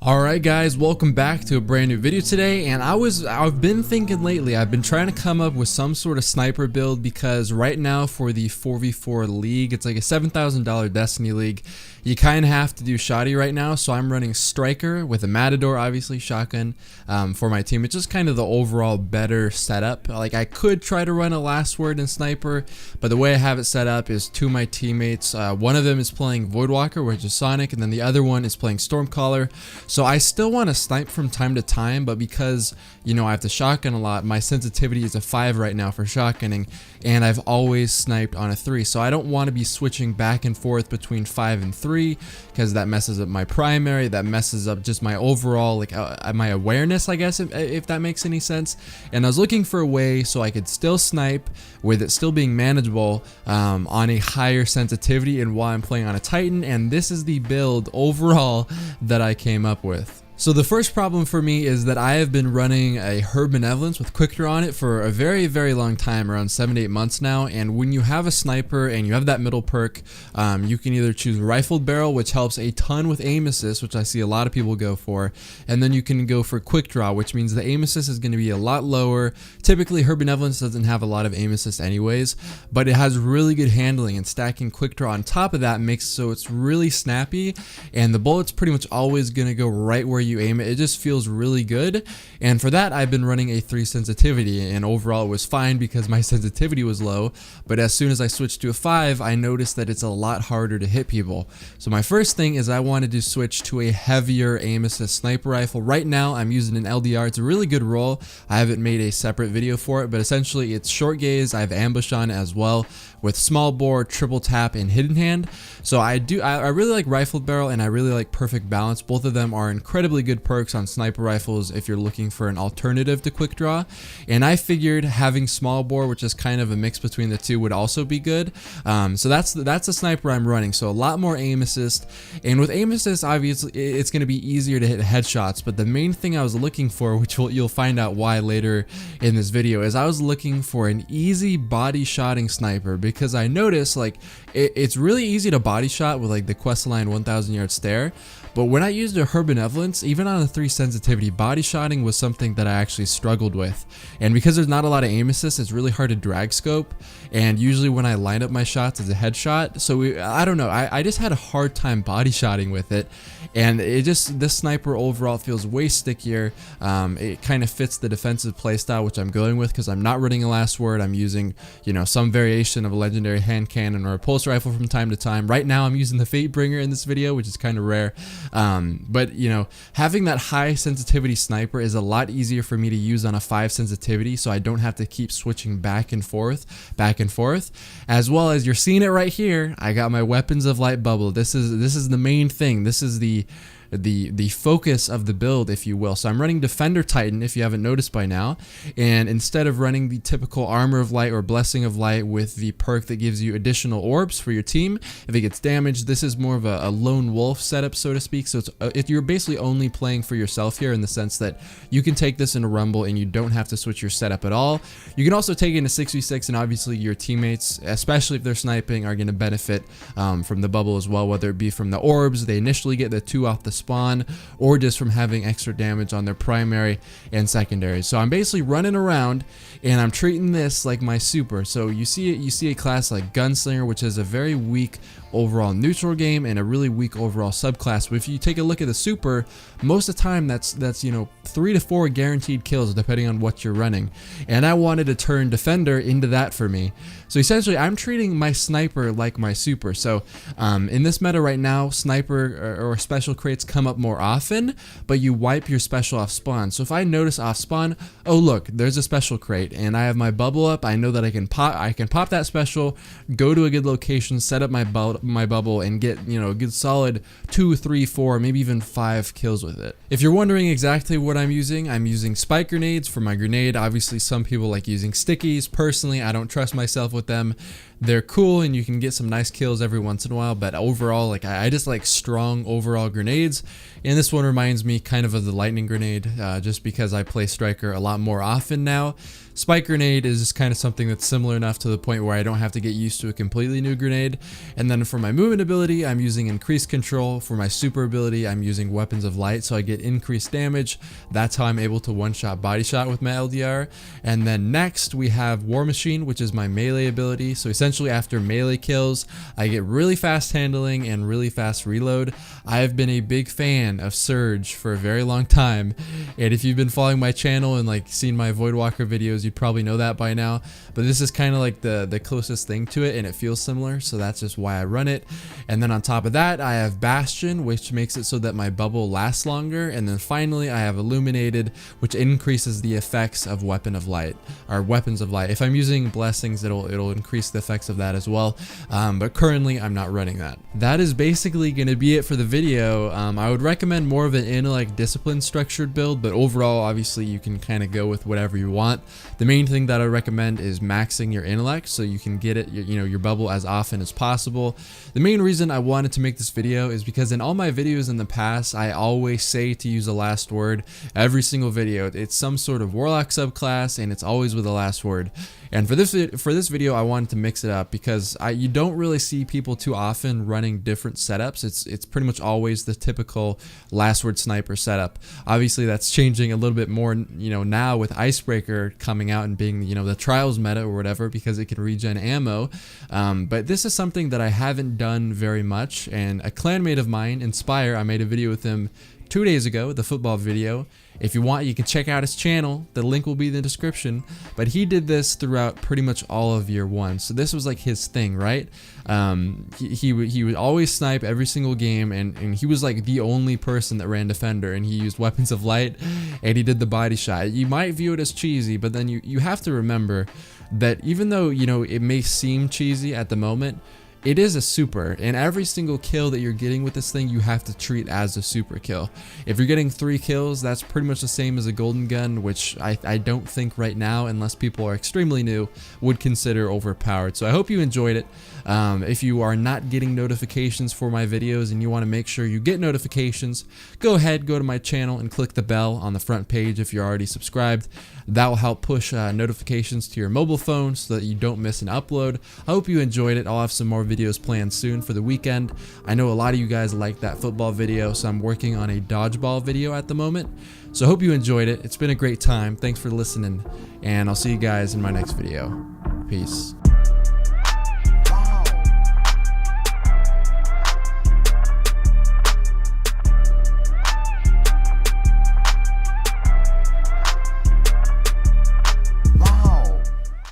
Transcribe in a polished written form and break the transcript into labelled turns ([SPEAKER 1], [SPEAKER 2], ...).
[SPEAKER 1] Alright guys, welcome back to a brand new video today, and I've been thinking lately, I've been trying to come up with some sort of sniper build because right now for the 4v4 league, it's like a $7,000 Destiny league, you kind of have to do shoddy right now, so I'm running Striker with a Matador, obviously, shotgun for my team. It's just kind of the overall better setup. Like I could try to run a Last Word and Sniper, but the way I have it set up is two of my teammates, one of them is playing Voidwalker, which is Sonic, and then the other one is playing Stormcaller. So I still want to snipe from time to time, but because, you know, I have to shotgun a lot, my sensitivity is a 5 right now for shotgunning, and I've always sniped on a 3. So I don't want to be switching back and forth between 5 and 3 because that messes up my primary, that messes up just my overall, like my awareness, I guess, if that makes any sense. And I was looking for a way so I could still snipe with it still being manageable on a higher sensitivity and while I'm playing on a Titan, and this is the build overall that I came up with. So the first problem for me is that I have been running a Herb Benevolence with Quick Draw on it for a very, very long time, around 7 to 8 months now, and when you have a sniper and you have that middle perk, you can either choose Rifled Barrel, which helps a ton with aim assist, which I see a lot of people go for, and then you can go for Quick Draw, which means the aim assist is going to be a lot lower. Typically Herb Benevolence doesn't have a lot of aim assist anyways, but it has really good handling, and stacking Quick Draw on top of that makes so it's really snappy, and the bullet's pretty much always going to go right where you aim it. It just feels really good, and for that I've been running a 3 sensitivity, and overall it was fine because my sensitivity was low, but as soon as I switched to a 5 I noticed that it's a lot harder to hit people. So my first thing is I wanted to switch to a heavier aim assist sniper rifle. Right now I'm using an LDR. It's a really good roll. I haven't made a separate video for it, but essentially it's short gaze. I have ambush on it as well with small bore, triple tap, and hidden hand. So I really like Rifled Barrel and I really like Perfect Balance. Both of them are incredibly good perks on sniper rifles if you're looking for an alternative to Quick Draw, and I figured having small bore, which is kind of a mix between the two, would also be good. So that's the sniper I'm running, so a lot more aim assist, and with aim assist obviously it's going to be easier to hit headshots, but the main thing I was looking for, which you'll find out why later in this video, is I was looking for an easy body shotting sniper, because I noticed like it's really easy to body shot with like the Questline 1000 yard stare, but when I used a Herb Benevolence, even on a 3 sensitivity, body shotting was something that I actually struggled with. And because there's not a lot of aim assist, it's really hard to drag scope. And usually when I line up my shots as a headshot, so I don't know, I just had a hard time body shotting with it. And this sniper overall feels way stickier. It kind of fits the defensive playstyle, which I'm going with because I'm not running a Last Word. I'm using, you know, some variation of a legendary hand cannon or a pulse rifle from time to time. Right now I'm using the Fatebringer in this video, which is kind of rare. But you know, having that high sensitivity sniper is a lot easier for me to use on a 5 sensitivity, so I don't have to keep switching back and forth, as well as you're seeing it right here. I got my Weapons of Light bubble. This is the main thing. This is the focus of the build, if you will. So I'm running Defender Titan, if you haven't noticed by now, and instead of running the typical Armor of Light or Blessing of Light with the perk that gives you additional orbs for your team if it gets damaged, this is more of a lone wolf setup, so to speak. So if you're basically only playing for yourself here, in the sense that you can take this in a rumble and you don't have to switch your setup at all. You can also take it in a 6v6, and obviously your teammates, especially if they're sniping, are going to benefit from the bubble as well, whether it be from the orbs they initially get, the 2 off the spawn, or just from having extra damage on their primary and secondary. So I'm basically running around and I'm treating this like my super. So you see a class like Gunslinger, which is a very weak overall neutral game and a really weak overall subclass. But if you take a look at the super, most of the time that's you know, 3 to 4 guaranteed kills depending on what you're running, and I wanted to turn Defender into that for me. So essentially I'm treating my sniper like my super. So in this meta right now, sniper or special crates come up more often, but you wipe your special off spawn. So if I notice off spawn, oh look, there's a special crate and I have my bubble up, I know that I can pop that special, go to a good location, set up my bubble, and get, you know, a good solid 2, 3, 4, maybe even 5 kills with it. If you're wondering exactly what I'm using spike grenades for my grenade. Obviously some people like using stickies. Personally, I don't trust myself with them. They're cool and you can get some nice kills every once in a while, but overall, like I just like strong overall grenades. And this one reminds me kind of the lightning grenade, just because I play striker a lot more often now. Spike grenade is just kind of something that's similar enough to the point where I don't have to get used to a completely new grenade. And then for my movement ability, I'm using increased control. For my super ability, I'm using weapons of light, so I get increased damage. That's how I'm able to one-shot body shot with my LDR. And then next we have War Machine, which is my melee ability. So essentially after melee kills, I get really fast handling and really fast reload. I've been a big fan of Surge for a very long time, and if you've been following my channel and like seen my Voidwalker videos, you'd probably know that by now. But this is kind of like the closest thing to it, and it feels similar, so that's just why I run it. And then on top of that, I have Bastion, which makes it so that my bubble lasts longer. And then finally I have Illuminated, which increases the effects of Weapon of Light, or Weapons of Light. If I'm using Blessings, it'll increase the effects of that as well, but currently I'm not running that. That is basically going to be it for the video. I would recommend more of an intellect discipline structured build, but overall obviously you can kind of go with whatever you want. The main thing that I recommend is maxing your intellect so you can get it, your bubble as often as possible. The main reason I wanted to make this video is because in all my videos in the past, I always say to use the last word. Every single video, it's some sort of warlock subclass, and it's always with the last word. And for this video, I wanted to mix it up because you don't really see people too often running different setups. It's pretty much always the typical last word sniper setup. Obviously, that's changing a little bit more, now with Icebreaker coming out and being, the trials meta or whatever, because it can regen ammo. But this is something that I haven't done very much. And a clanmate of mine, Inspire, I made a video with him 2 days ago, the football video. If you want, you can check out his channel. The link will be in the description. But he did this throughout pretty much all of year one. So this was like his thing, right? He would always snipe every single game, and he was like the only person that ran defender, and he used weapons of light, and he did the body shot. You might view it as cheesy, but then you have to remember that even though, it may seem cheesy at the moment, it is a super, and every single kill that you're getting with this thing, you have to treat as a super kill. If you're getting 3 kills, that's pretty much the same as a golden gun, which I don't think right now, unless people are extremely new, would consider overpowered. So I hope you enjoyed it. If you are not getting notifications for my videos and you want to make sure you get notifications, go ahead, go to my channel and click the bell on the front page if you're already subscribed. That will help push notifications to your mobile phone so that you don't miss an upload. I hope you enjoyed it. I'll have some more videos planned soon for the weekend. I know a lot of you guys like that football video, so I'm working on a dodgeball video at the moment. So I hope you enjoyed it. It's been a great time. Thanks for listening, and I'll see you guys in my next video. Peace.